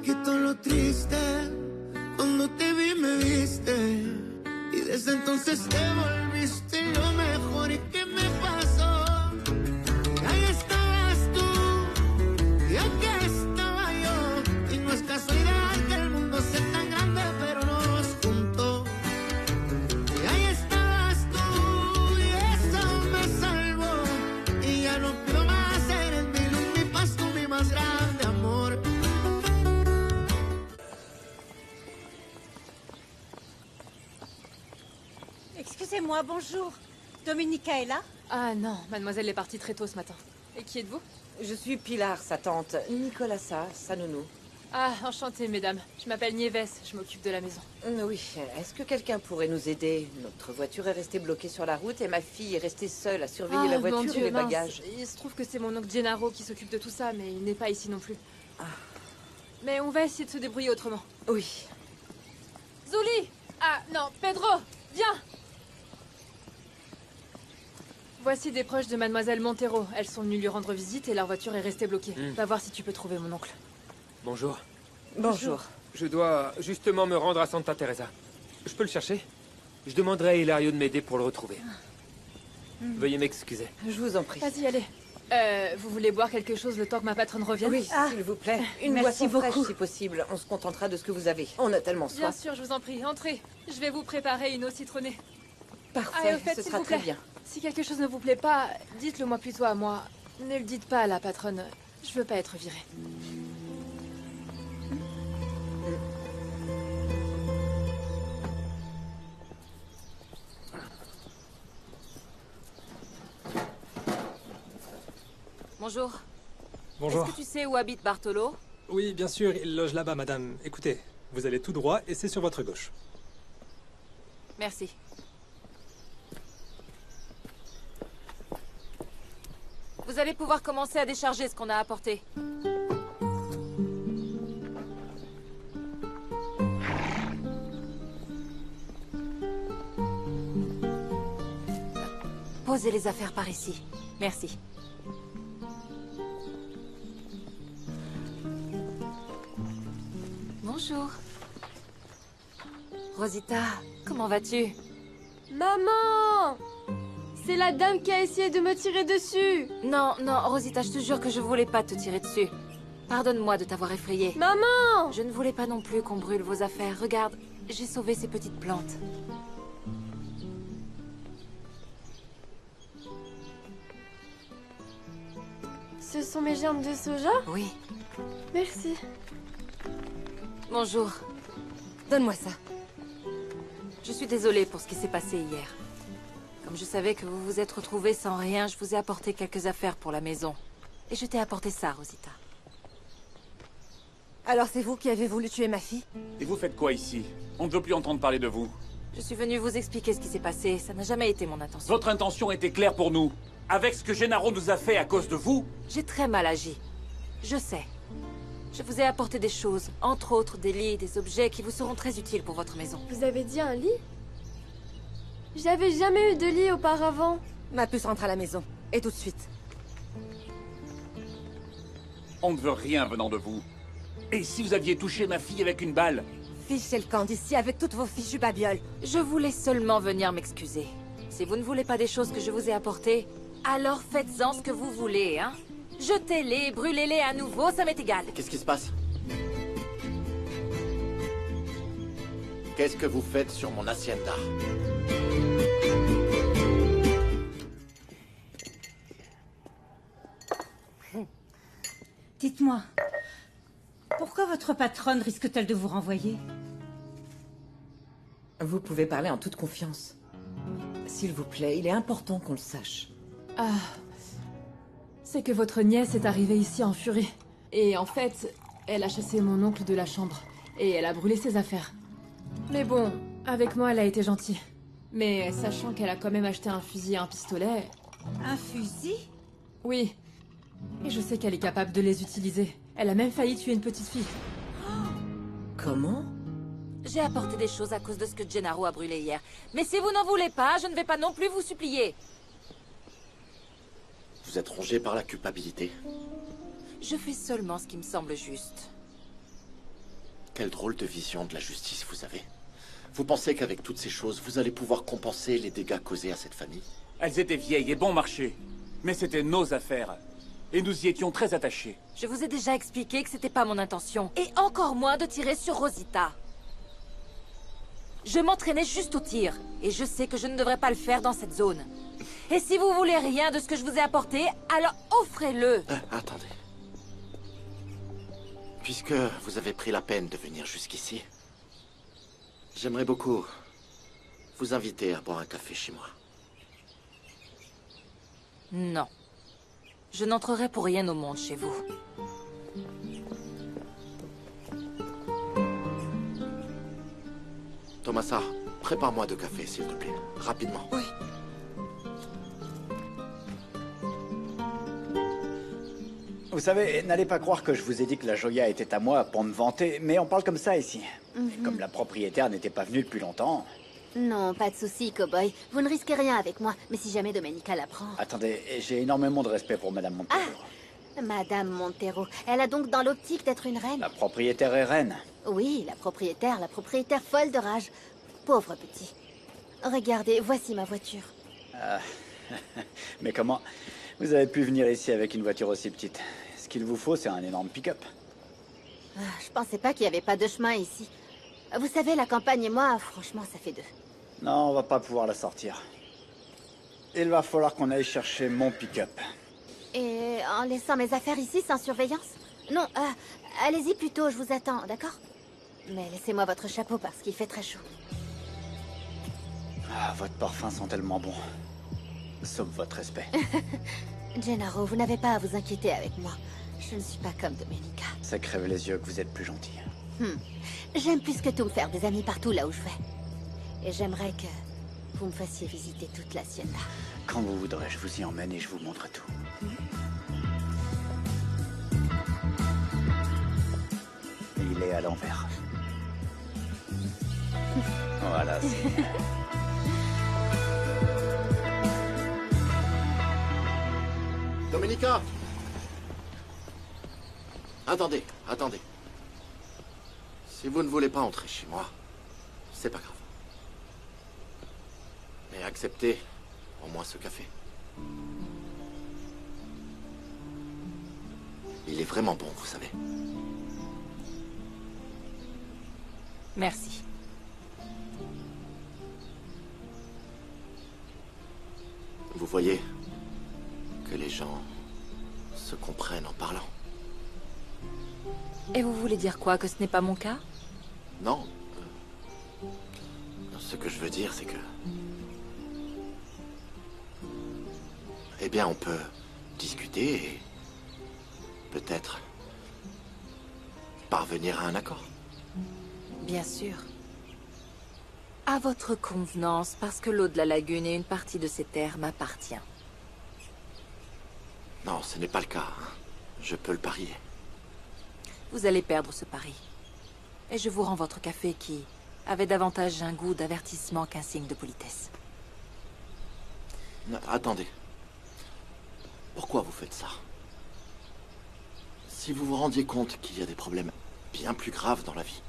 quitó lo triste. Cuando te vi me viste. Y desde entonces te volviste lo mejor. ¿Y qué me pasó? Ahí estabas tú. Y aquí estaba yo. Y no es casualidad que el mundo sea tan grande, pero nos juntó. Y ahí estabas tú. Y eso me salvó. Y ya no pido más. Eres mi luz, mi paz, tú mi más grande amor. Excusez-moi, bonjour. Dominica est là? Ah non, mademoiselle est partie très tôt ce matin. Et qui êtes-vous? Je suis Pilar, sa tante. Nicolasa, sa nounou. Ah, enchantée, mesdames. Je m'appelle Nieves, je m'occupe de la maison. Oui, est-ce que quelqu'un pourrait nous aider? Notre voiture est restée bloquée sur la route et ma fille est restée seule à surveiller la voiture mon Dieu, et les mince. bagages. Il se trouve que c'est mon oncle Gennaro qui s'occupe de tout ça, mais il n'est pas ici non plus. Ah. Mais on va essayer de se débrouiller autrement. Oui. Zuli! Ah, non, Pedro! Viens! Voici des proches de mademoiselle Montero. Elles sont venues lui rendre visite et leur voiture est restée bloquée. Va voir si tu peux trouver mon oncle. Bonjour. Bonjour. Je dois justement me rendre à Santa Teresa. Je peux le chercher? Je demanderai à Hilario de m'aider pour le retrouver. Veuillez m'excuser. Je vous en prie. Vas-y, allez. Vous voulez boire quelque chose le temps que ma patronne revienne? Oui, s'il vous plaît. Une merci boisson fraîche beaucoup. si possible. On se contentera de ce que vous avez. On a tellement Bien soif. sûr, je vous en prie, entrez. Je vais vous préparer une eau citronnée. Parfait, Ah, et au fait, ce s'il sera vous très plaît, bien. si quelque chose ne vous plaît pas, dites-le moi plutôt à moi. Ne le dites pas à la patronne. Je veux pas être virée. Bonjour. Bonjour. Est-ce que tu sais où habite Bartolo? Oui, bien sûr, il loge là-bas, madame. Écoutez, vous allez tout droit et c'est sur votre gauche. Merci. Vous allez pouvoir commencer à décharger ce qu'on a apporté. Posez les affaires par ici. Merci. Bonjour. Rosita, comment vas-tu? Maman! C'est la dame qui a essayé de me tirer dessus! Non, non, Rosita, je te jure que je voulais pas te tirer dessus. Pardonne-moi de t'avoir effrayée. Maman! Je ne voulais pas non plus qu'on brûle vos affaires. Regarde, j'ai sauvé ces petites plantes. Ce sont mes germes de soja? Oui. Merci. Bonjour. Donne-moi ça. Je suis désolée pour ce qui s'est passé hier. Comme je savais que vous vous êtes retrouvés sans rien, je vous ai apporté quelques affaires pour la maison. Et je t'ai apporté ça, Rosita. Alors c'est vous qui avez voulu tuer ma fille? Et vous faites quoi ici? On ne veut plus entendre parler de vous. Je suis venue vous expliquer ce qui s'est passé. Ça n'a jamais été mon intention. Votre intention était claire pour nous. Avec ce que Gennaro nous a fait à cause de vous, J'ai très mal agi. Je sais. Je vous ai apporté des choses, entre autres des lits, des objets qui vous seront très utiles pour votre maison. Vous avez dit un lit? J'avais jamais eu de lit auparavant. Ma puce rentre à la maison. Et tout de suite. on ne veut rien venant de vous. Et si vous aviez touché ma fille avec une balle? Fichez le camp d'ici avec toutes vos fichues babioles. Je voulais seulement venir m'excuser. Si vous ne voulez pas des choses que je vous ai apportées, alors faites-en ce que vous voulez, hein. Jetez-les, brûlez-les à nouveau, ça m'est égal. Qu'est-ce qui se passe? Qu'est-ce que vous faites sur mon hacienda? Dites-moi, pourquoi votre patronne risque-t-elle de vous renvoyer? Vous pouvez parler en toute confiance. S'il vous plaît, il est important qu'on le sache. Ah... C'est que votre nièce est arrivée ici en furie. Et en fait, elle a chassé mon oncle de la chambre. Et elle a brûlé ses affaires. Mais bon, avec moi, elle a été gentille. Mais sachant qu'elle a quand même acheté un fusil et un pistolet... Un fusil? Oui. Et je sais qu'elle est capable de les utiliser. Elle a même failli tuer une petite fille. Comment? J'ai apporté des choses à cause de ce que Gennaro a brûlé hier. Mais si vous n'en voulez pas, je ne vais pas non plus vous supplier. Vous êtes rongé par la culpabilité. Je fais seulement ce qui me semble juste. Quelle drôle de vision de la justice vous avez. Vous pensez qu'avec toutes ces choses, vous allez pouvoir compenser les dégâts causés à cette famille? Elles étaient vieilles et bon marché. Mais c'était nos affaires. Et nous y étions très attachés. Je vous ai déjà expliqué que c'était pas mon intention. Et encore moins de tirer sur Rosita. Je m'entraînais juste au tir. Et je sais que je ne devrais pas le faire dans cette zone. Et si vous voulez rien de ce que je vous ai apporté, alors offrez-le. Attendez. Puisque vous avez pris la peine de venir jusqu'ici, j'aimerais beaucoup vous inviter à boire un café chez moi. Non. Je n'entrerai pour rien au monde chez vous. Tomasa, prépare-moi 2 cafés, s'il te plaît. Rapidement. Oui. Vous savez, n'allez pas croire que je vous ai dit que la Joya était à moi pour me vanter, mais on parle comme ça ici. Comme la propriétaire n'était pas venue depuis longtemps... Non, pas de souci, cowboy. Vous ne risquez rien avec moi, mais si jamais Domenica l'apprend... Attendez, j'ai énormément de respect pour Madame Montero. Madame Montero, elle a donc dans l'optique d'être une reine? La propriétaire est reine. Oui, la propriétaire folle de rage. Pauvre petit. Regardez, voici ma voiture. Mais comment vous avez pu venir ici avec une voiture aussi petite? Ce qu'il vous faut, c'est un énorme pick-up. Je pensais pas qu'il y avait pas de chemin ici. Vous savez, la campagne et moi, franchement, ça fait 2. Non, on va pas pouvoir la sortir. Il va falloir qu'on aille chercher mon pick-up. Et en laissant mes affaires ici, sans surveillance? Non, allez-y plutôt, je vous attends, d'accord? Mais laissez-moi votre chapeau parce qu'il fait très chaud. Votre parfum sent tellement bon. Sauf votre respect. Gennaro, vous n'avez pas à vous inquiéter avec moi. Je ne suis pas comme Domenica. Ça crève les yeux que vous êtes plus gentil. J'aime plus que tout me faire des amis partout là où je vais. Et j'aimerais que vous me fassiez visiter toute la Hacienda. Quand vous voudrez, je vous y emmène et je vous montre tout. Il est à l'envers. Voilà, c'est... Domenica! Attendez. Si vous ne voulez pas entrer chez moi, c'est pas grave. Mais acceptez au moins ce café. Il est vraiment bon, vous savez. Merci. Vous voyez que les gens se comprennent en parlant. Et vous voulez dire quoi? Que ce n'est pas mon cas? Non. Ce que je veux dire, c'est que... Eh bien, on peut discuter et... peut-être... parvenir à un accord. Bien sûr. À votre convenance, parce que l'eau de la lagune et une partie de ces terres m'appartient. Non, ce n'est pas le cas. Je peux le parier. Vous allez perdre ce pari. Et je vous rends votre café qui avait davantage un goût d'avertissement qu'un signe de politesse. Attendez. Pourquoi vous faites ça? Si vous vous rendiez compte qu'il y a des problèmes bien plus graves dans la vie.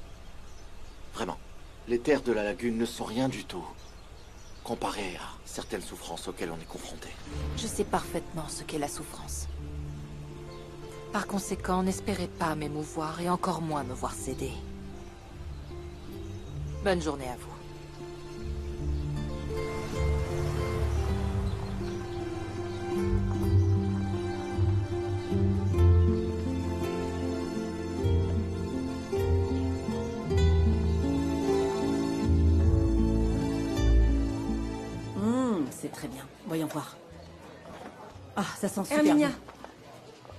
Vraiment, les terres de la lagune ne sont rien du tout comparées à certaines souffrances auxquelles on est confronté. Je sais parfaitement ce qu'est la souffrance. Par conséquent, n'espérez pas m'émouvoir et encore moins me voir céder. Bonne journée à vous. C'est très bien. Voyons voir. Ah, ça sent super Herminia, bon.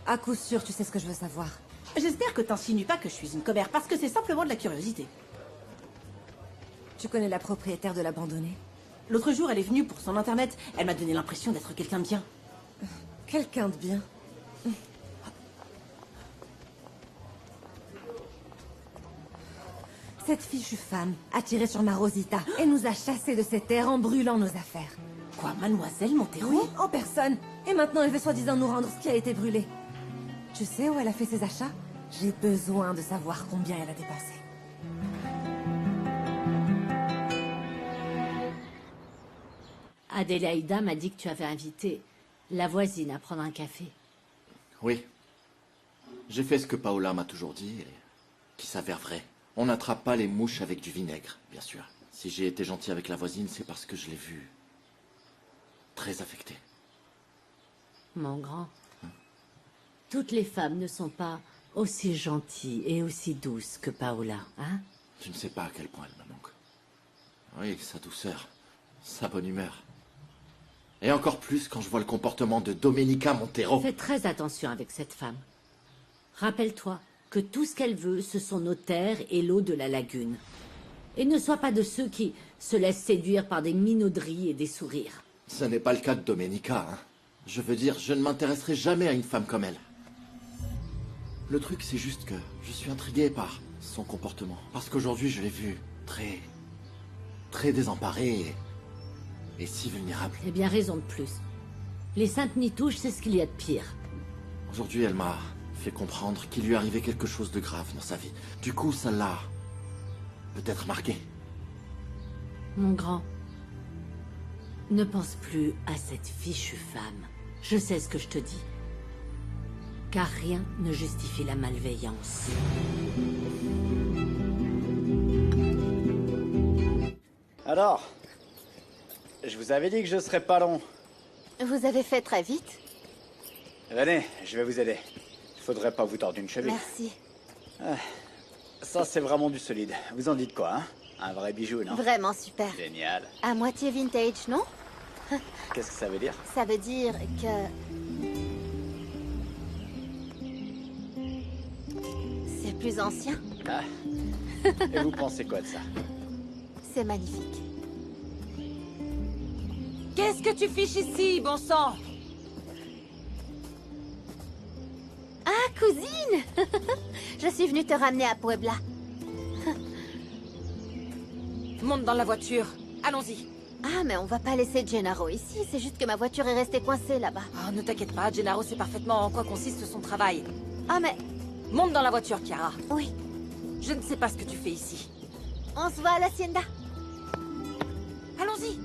à coup sûr, tu sais ce que je veux savoir. J'espère que t'insinues pas que je suis une commère, parce que c'est simplement de la curiosité. Tu connais la propriétaire de l'abandonné? L'autre jour, elle est venue pour son internet. Elle m'a donné l'impression d'être quelqu'un de bien. Quelqu'un de bien. Cette fichue femme a tiré sur ma Rosita et nous a chassés de ces terres en brûlant nos affaires. Quoi, mademoiselle Montero? Oui, en personne. Et maintenant, elle veut soi-disant nous rendre ce qui a été brûlé. Tu sais où elle a fait ses achats? J'ai besoin de savoir combien elle a dépensé. Adélaïda m'a dit que tu avais invité la voisine à prendre un café. Oui. J'ai fait ce que Paola m'a toujours dit et qui s'avère vrai. On n'attrape pas les mouches avec du vinaigre, bien sûr. Si j'ai été gentil avec la voisine, c'est parce que je l'ai vue très affectée. Mon grand, toutes les femmes ne sont pas aussi gentilles et aussi douces que Paola, hein? Tu ne sais pas à quel point elle me manque. Oui, sa douceur, sa bonne humeur. Et encore plus quand je vois le comportement de Domenica Montero. Fais très attention avec cette femme. Rappelle-toi que tout ce qu'elle veut, ce sont nos terres et l'eau de la lagune. Et ne sois pas de ceux qui se laissent séduire par des minauderies et des sourires. Ce n'est pas le cas de Domenica, hein. Je veux dire, je ne m'intéresserai jamais à une femme comme elle. Le truc, c'est juste que je suis intrigué par son comportement. Parce qu'aujourd'hui, je l'ai vue très désemparée et si vulnérable. Eh bien, raison de plus. Les saintes nitouches, c'est ce qu'il y a de pire. Aujourd'hui, elle m'a fait comprendre qu'il lui arrivait quelque chose de grave dans sa vie. Du coup, ça l'a peut-être marqué. Mon grand, ne pense plus à cette fichue femme. Je sais ce que je te dis. Car rien ne justifie la malveillance. Alors, je vous avais dit que je serais pas long. Vous avez fait très vite. Venez, je vais vous aider. Faudrait pas vous tordre une cheville. Merci. Ah, ça, c'est vraiment du solide. Vous en dites quoi, hein? Un vrai bijou, non? Vraiment super. Génial. À moitié vintage, non? Qu'est-ce que ça veut dire? Ça veut dire que... c'est plus ancien. Ah. Et vous pensez quoi de ça? C'est magnifique. Qu'est-ce que tu fiches ici, bon sang? Ah, cousine! Je suis venue te ramener à Puebla. Monte dans la voiture. Allons-y. Ah, mais on va pas laisser Gennaro ici. C'est juste que ma voiture est restée coincée là-bas. Oh, ne t'inquiète pas, Gennaro sait parfaitement en quoi consiste son travail. Ah, mais... Monte dans la voiture, Chiara. Oui. Je ne sais pas ce que tu fais ici. On se voit à l'hacienda. Allons-y.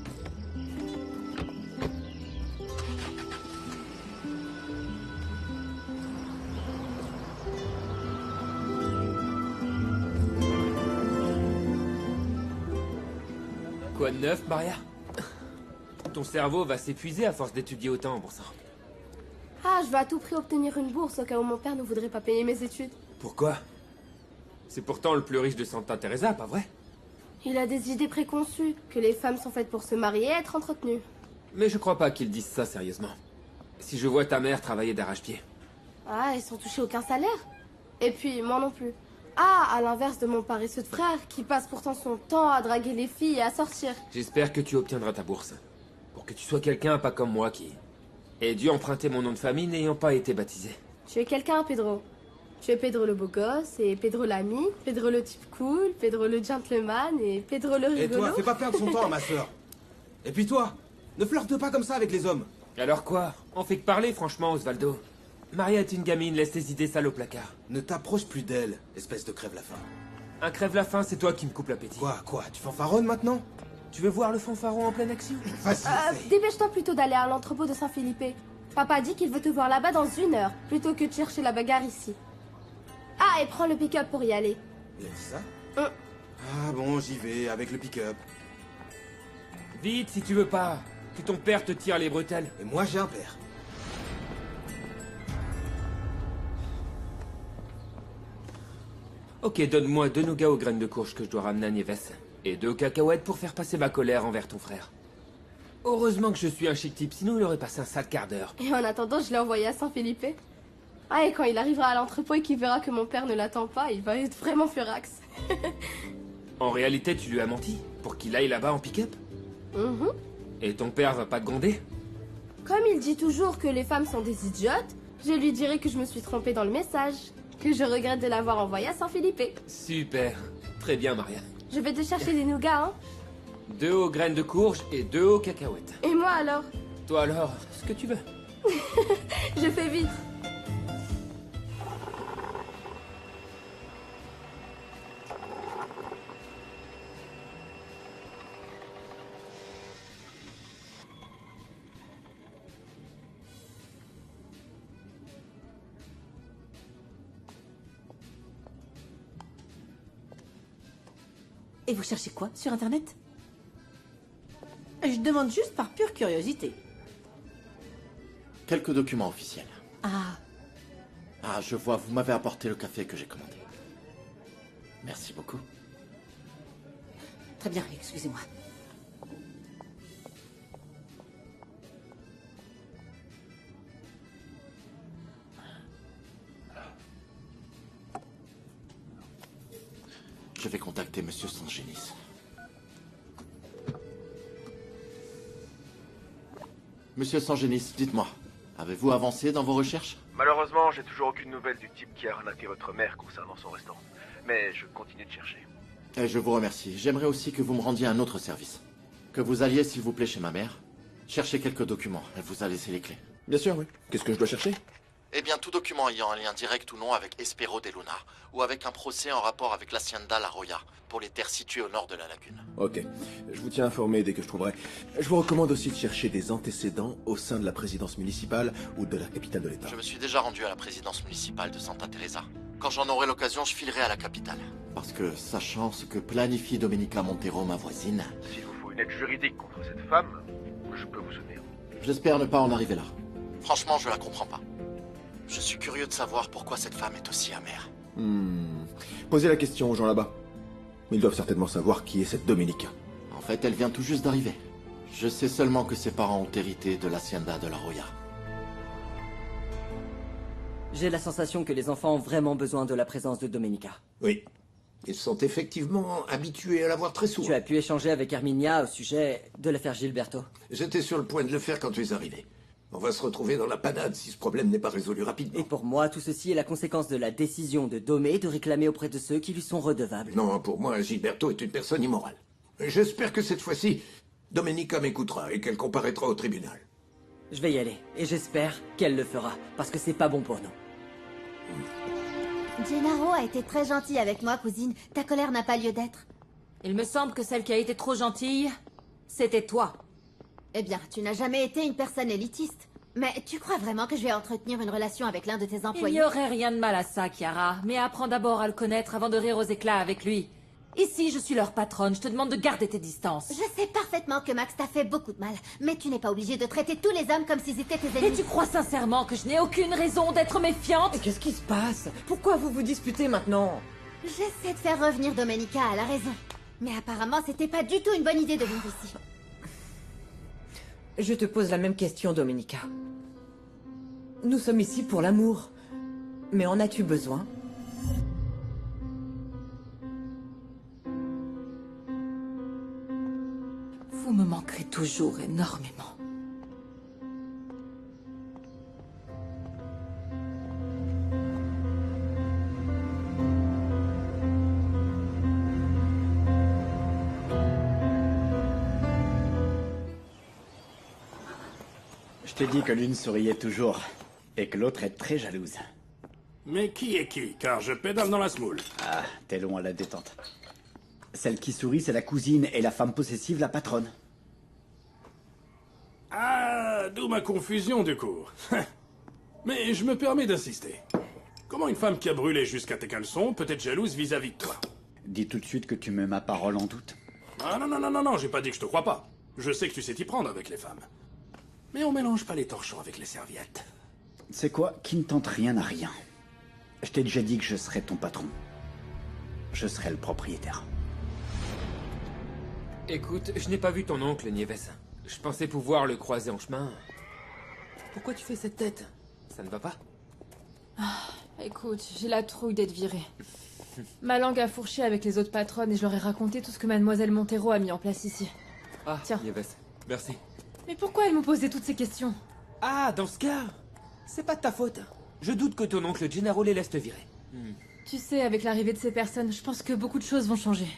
Quoi de neuf, Maria? Ton cerveau va s'épuiser à force d'étudier autant, bon sang. Ah, je veux à tout prix obtenir une bourse au cas où mon père ne voudrait pas payer mes études. Pourquoi? C'est pourtant le plus riche de Santa Teresa, pas vrai? Il a des idées préconçues, que les femmes sont faites pour se marier et être entretenues. Mais je crois pas qu'ils disent ça sérieusement. Si je vois ta mère travailler d'arrache-pied. Ah, ils sont touchés aucun salaire. Et puis, moi non plus. Ah, à l'inverse de mon paresseux de frère, qui passe pourtant son temps à draguer les filles et à sortir. J'espère que tu obtiendras ta bourse. Pour que tu sois quelqu'un pas comme moi qui ait dû emprunter mon nom de famille n'ayant pas été baptisé. Tu es quelqu'un, Pedro. Tu es Pedro le beau gosse, et Pedro l'ami, Pedro le type cool, Pedro le gentleman, et Pedro le rigolo. Et toi, fais pas perdre son temps à ma sœur. Et puis toi, ne flirte pas comme ça avec les hommes. Alors quoi? On fait que parler, franchement, Osvaldo. Maria est une gamine, laisse tes idées sales au placard. Ne t'approche plus d'elle, espèce de crève-la-faim. Un crève-la-faim, c'est toi qui me coupes l'appétit. Quoi? Tu fanfaronnes maintenant? Tu veux voir le fanfaron en pleine action? Vas-y, Dépêche-toi plutôt d'aller à l'entrepôt de Saint-Philippe. Papa dit qu'il veut te voir là-bas dans 1 heure, plutôt que de chercher la bagarre ici. Ah, et prends le pick-up pour y aller. Il a dit ça? Ah bon, j'y vais, avec le pick-up. Vite, si tu veux pas, que ton père te tire les bretelles. Et moi, j'ai un père. Ok, donne-moi 2 nougats aux graines de courge que je dois ramener à Nieves. Et 2 cacahuètes pour faire passer ma colère envers ton frère. Heureusement que je suis un chic type, sinon il aurait passé un sale quart d'heure. Et en attendant, je l'ai envoyé à Saint-Philippe. Ah, et quand il arrivera à l'entrepôt et qu'il verra que mon père ne l'attend pas, il va être vraiment furax. En réalité, tu lui as menti pour qu'il aille là-bas en pick-up. Et ton père va pas te gronder? Comme il dit toujours que les femmes sont des idiotes, je lui dirai que je me suis trompée dans le message. Que je regrette de l'avoir envoyé à Saint-Philippe. Super. Très bien, Maria. Je vais te chercher des nougats, hein. 2 aux graines de courge et 2 aux cacahuètes. Et moi alors? Toi alors, ce que tu veux. Je fais vite. Et vous cherchez quoi sur Internet? Je demande juste par pure curiosité. Quelques documents officiels. Ah, Ah, je vois, vous m'avez apporté le café que j'ai commandé. Merci beaucoup. très bien, excusez-moi. Je vais contacter Monsieur Sangenis. Monsieur Sangenis, dites-moi, avez-vous avancé dans vos recherches? Malheureusement, j'ai toujours aucune nouvelle du type qui a arnaqué votre mère concernant son restaurant. Mais je continue de chercher. Et je vous remercie. J'aimerais aussi que vous me rendiez un autre service. Que vous alliez, s'il vous plaît, chez ma mère, chercher quelques documents. Elle vous a laissé les clés. Bien sûr, oui. Qu'est-ce que je dois chercher? Eh bien, tout document ayant un lien direct ou non avec Espero de Luna, ou avec un procès en rapport avec l'Hacienda La Roya, pour les terres situées au nord de la lagune. Ok. Je vous tiens informé dès que je trouverai. Je vous recommande aussi de chercher des antécédents au sein de la présidence municipale ou de la capitale de l'État. Je me suis déjà rendu à la présidence municipale de Santa Teresa. Quand j'en aurai l'occasion, je filerai à la capitale. Parce que, sachant ce que planifie Domenica Montero, ma voisine... S'il vous faut une aide juridique contre cette femme, je peux vous soutenir. J'espère ne pas en arriver là. Franchement, je la comprends pas. Je suis curieux de savoir pourquoi cette femme est aussi amère. Posez la question aux gens là-bas. Ils doivent certainement savoir qui est cette Domenica. En fait, elle vient tout juste d'arriver. Je sais seulement que ses parents ont hérité de l'Hacienda de La Roya. J'ai la sensation que les enfants ont vraiment besoin de la présence de Domenica. Oui. Ils sont effectivement habitués à la voir très souvent. Tu as pu échanger avec Herminia au sujet de l'affaire Gilberto. J'étais sur le point de le faire quand tu es arrivé. On va se retrouver dans la panade si ce problème n'est pas résolu rapidement. Et pour moi, tout ceci est la conséquence de la décision de Domé de réclamer auprès de ceux qui lui sont redevables. Non, pour moi, Gilberto est une personne immorale. J'espère que cette fois-ci, Domenica m'écoutera et qu'elle comparaîtra au tribunal. Je vais y aller, et j'espère qu'elle le fera, parce que c'est pas bon pour nous. Gennaro a été très gentil avec moi, cousine. Ta colère n'a pas lieu d'être. Il me semble que celle qui a été trop gentille, c'était toi. Eh bien, tu n'as jamais été une personne élitiste. Mais tu crois vraiment que je vais entretenir une relation avec l'un de tes employés? Il n'y aurait rien de mal à ça, Chiara. Mais apprends d'abord à le connaître avant de rire aux éclats avec lui. Ici, je suis leur patronne. Je te demande de garder tes distances. Je sais parfaitement que Max t'a fait beaucoup de mal. Mais tu n'es pas obligé de traiter tous les hommes comme s'ils étaient tes ennemis. Et tu crois sincèrement que je n'ai aucune raison d'être méfiante? Qu'est-ce qui se passe? Pourquoi vous vous disputez maintenant? J'essaie de faire revenir Domenica à la raison. Mais apparemment, c'était pas du tout une bonne idée de venir ici. Je te pose la même question, Domenica. Nous sommes ici pour l'amour. Mais en as-tu besoin? Vous me manquerez toujours énormément. Je t'ai dit que l'une souriait toujours, et que l'autre est très jalouse. Mais qui est qui? Car je pédale dans la smoule. Ah, t'es long à la détente. Celle qui sourit, c'est la cousine, et la femme possessive, la patronne. Ah, d'où ma confusion du coup. Mais je me permets d'insister. Comment une femme qui a brûlé jusqu'à tes caleçons peut être jalouse vis-à-vis de toi? Dis tout de suite que tu mets ma parole en doute. Ah non, j'ai pas dit que je te crois pas. Je sais que tu sais t'y prendre avec les femmes. Mais on mélange pas les torchons avec les serviettes. C'est quoi? Qui ne tente rien à rien. Je t'ai déjà dit que je serais ton patron. Je serais le propriétaire. Écoute, je n'ai pas vu ton oncle, Nieves. Je pensais pouvoir le croiser en chemin. Pourquoi tu fais cette tête? Ça ne va pas? Écoute, j'ai la trouille d'être virée. Ma langue a fourché avec les autres patronnes et je leur ai raconté tout ce que mademoiselle Montero a mis en place ici. Ah, tiens. Nieves, merci. Mais pourquoi elle me posait toutes ces questions? Ah, dans ce cas, c'est pas de ta faute. Je doute que ton oncle Gennaro les laisse te virer. Tu sais, avec l'arrivée de ces personnes, je pense que beaucoup de choses vont changer.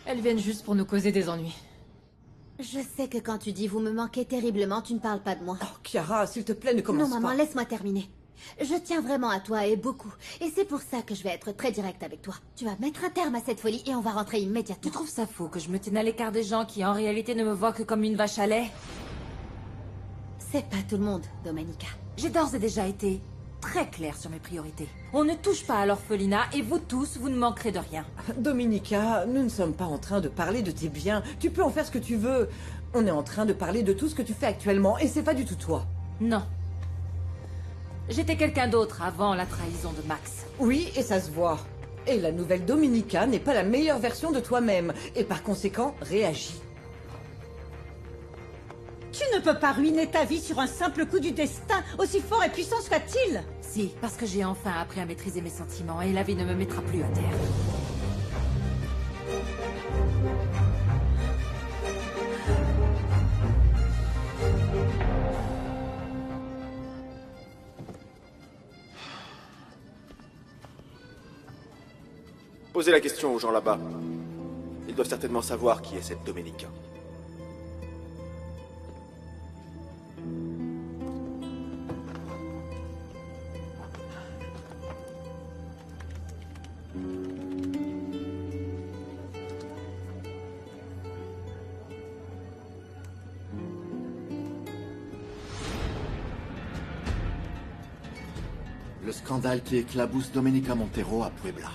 Elles viennent juste pour nous causer des ennuis. Je sais que quand tu dis vous me manquez terriblement, tu ne parles pas de moi. Oh, Chiara, s'il te plaît, ne commence pas. Non, maman, pas. laisse-moi terminer. Je tiens vraiment à toi et beaucoup. Et c'est pour ça que je vais être très directe avec toi. Tu vas mettre un terme à cette folie et on va rentrer immédiatement. Tu trouves ça faux que je me tienne à l'écart des gens qui en réalité ne me voient que comme une vache à lait? C'est pas tout le monde, Domenica. J'ai d'ores et déjà été très clair sur mes priorités. On ne touche pas à l'orphelinat et vous tous, vous ne manquerez de rien. Dominica, nous ne sommes pas en train de parler de tes biens. Tu peux en faire ce que tu veux. On est en train de parler de tout ce que tu fais actuellement et c'est pas du tout toi. Non. J'étais quelqu'un d'autre avant la trahison de Max. Oui, et ça se voit. Et la nouvelle Dominica n'est pas la meilleure version de toi-même. Et par conséquent, réagis. Tu ne peux pas ruiner ta vie sur un simple coup du destin, aussi fort et puissant soit-il. Si, parce que j'ai enfin appris à maîtriser mes sentiments et la vie ne me mettra plus à terre. Posez la question aux gens là-bas. Ils doivent certainement savoir qui est cette Domenica. Le scandale qui éclabousse Domenica Montero à Puebla.